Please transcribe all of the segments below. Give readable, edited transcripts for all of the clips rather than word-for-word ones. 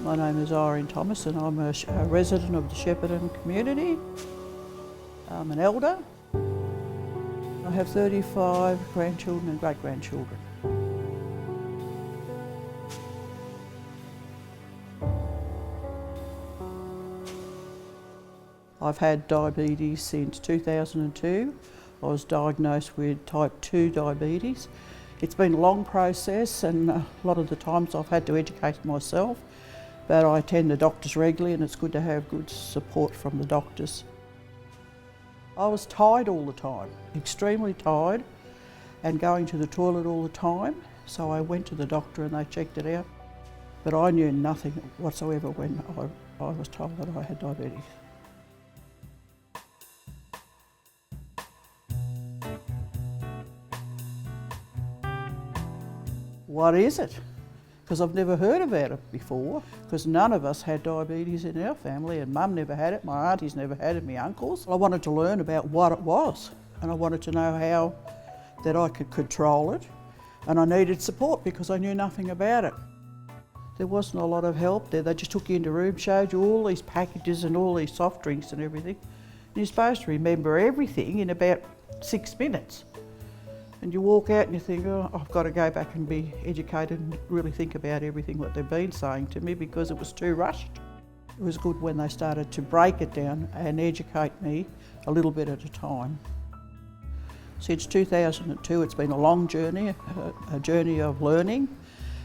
My name is Irene Thomas and I'm a resident of the Shepparton community. I'm an elder. I have 35 grandchildren and great-grandchildren. I've had diabetes since 2002. I was diagnosed with type 2 diabetes. It's been a long process and a lot of the times I've had to educate myself, but I attend the doctors regularly and it's good to have good support from the doctors. I was tired all the time, extremely tired, and going to the toilet all the time, so I went to the doctor and they checked it out. But I knew nothing whatsoever when I was told that I had diabetes. What is it? Because I've never heard about it before, because none of us had diabetes in our family, and Mum never had it, my aunties never had it, my uncles. I wanted to learn about what it was, and I wanted to know how that I could control it, and I needed support because I knew nothing about it. There wasn't a lot of help there. They just took you into a room, showed you all these packages and all these soft drinks and everything. And you're supposed to remember everything in about 6 minutes. And you walk out and you think, oh, I've got to go back and be educated and really think about everything that they've been saying to me because it was too rushed. It was good when they started to break it down and educate me a little bit at a time. Since 2002, it's been a long journey, a journey of learning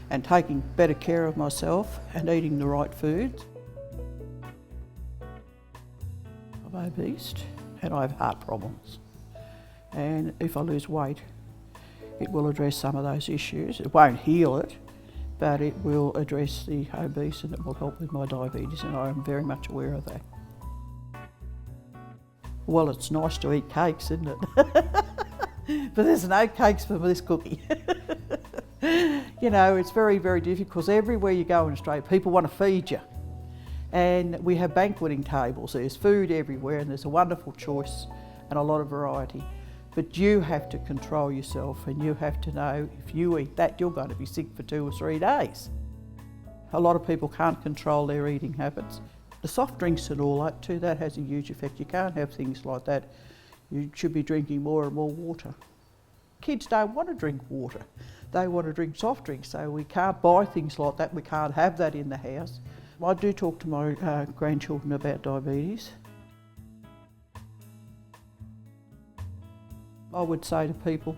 and taking better care of myself and eating the right foods. I'm obese and I have heart problems. And if I lose weight, it will address some of those issues. It won't heal it, but it will address the obese and it will help with my diabetes, and I am very much aware of that. Well, it's nice to eat cakes, isn't it? But there's no cakes for this cookie. You know, it's very, very difficult because everywhere you go in Australia, people want to feed you. And we have banqueting tables, there's food everywhere and there's a wonderful choice and a lot of variety. But you have to control yourself and you have to know if you eat that, you're going to be sick for 2 or 3 days. A lot of people can't control their eating habits. The soft drinks and all that too, that has a huge effect. You can't have things like that. You should be drinking more and more water. Kids don't want to drink water. They want to drink soft drinks, so we can't buy things like that. We can't have that in the house. I do talk to my grandchildren about diabetes. I would say to people,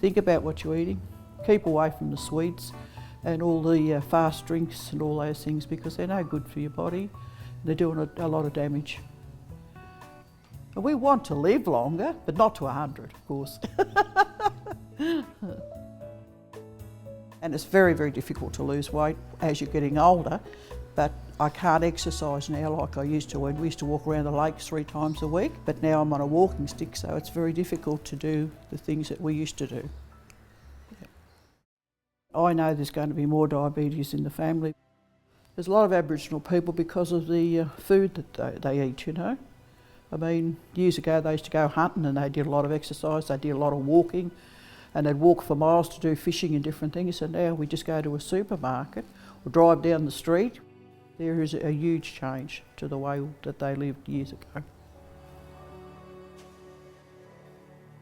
think about what you're eating. Keep away from the sweets and all the fast drinks and all those things because they're no good for your body. They're doing a lot of damage. And we want to live longer, but not to 100, of course. And it's very, very difficult to lose weight as you're getting older, but I can't exercise now like I used to when we used to walk around the lakes 3 times a week, but now I'm on a walking stick, so it's very difficult to do the things that we used to do. Yeah. I know there's going to be more diabetes in the family. There's a lot of Aboriginal people because of the food that they eat, you know. I mean, years ago they used to go hunting and they did a lot of exercise, they did a lot of walking, and they'd walk for miles to do fishing and different things, and now we just go to a supermarket or drive down the street. There is a huge change to the way that they lived years ago.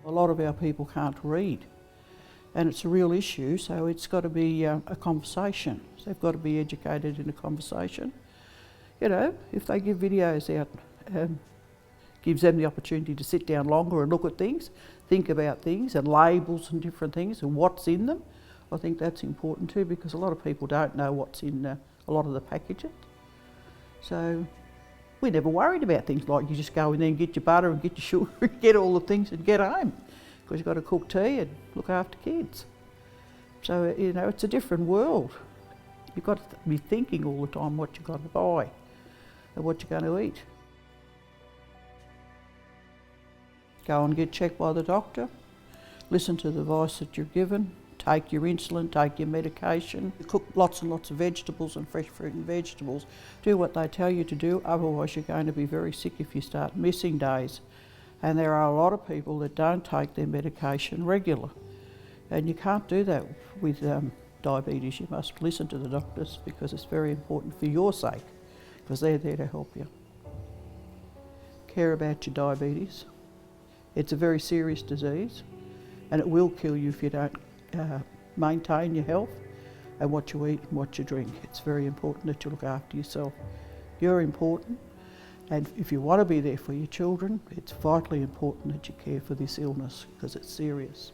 A lot of our people can't read, and it's a real issue, so it's got to be a conversation. So they've got to be educated in a conversation. You know, if they give videos out, gives them the opportunity to sit down longer and look at things, think about things and labels and different things and what's in them. I think that's important too because a lot of people don't know what's in a lot of the packages. So we never worried about things like you just go in there and get your butter and get your sugar and get all the things and get home because you've got to cook tea and look after kids. So, you know, it's a different world. You've got to be thinking all the time what you've got to buy and what you're going to eat. Go and get checked by the doctor, listen to the advice that you're given, take your insulin, take your medication, cook lots and lots of vegetables and fresh fruit and vegetables. Do what they tell you to do, otherwise you're going to be very sick if you start missing days. And there are a lot of people that don't take their medication regular. And you can't do that with diabetes, you must listen to the doctors because it's very important for your sake, because they're there to help you. Care about your diabetes. It's a very serious disease and it will kill you if you don't maintain your health and what you eat and what you drink. It's very important that you look after yourself. You're important, and if you want to be there for your children, it's vitally important that you care for this illness because it's serious.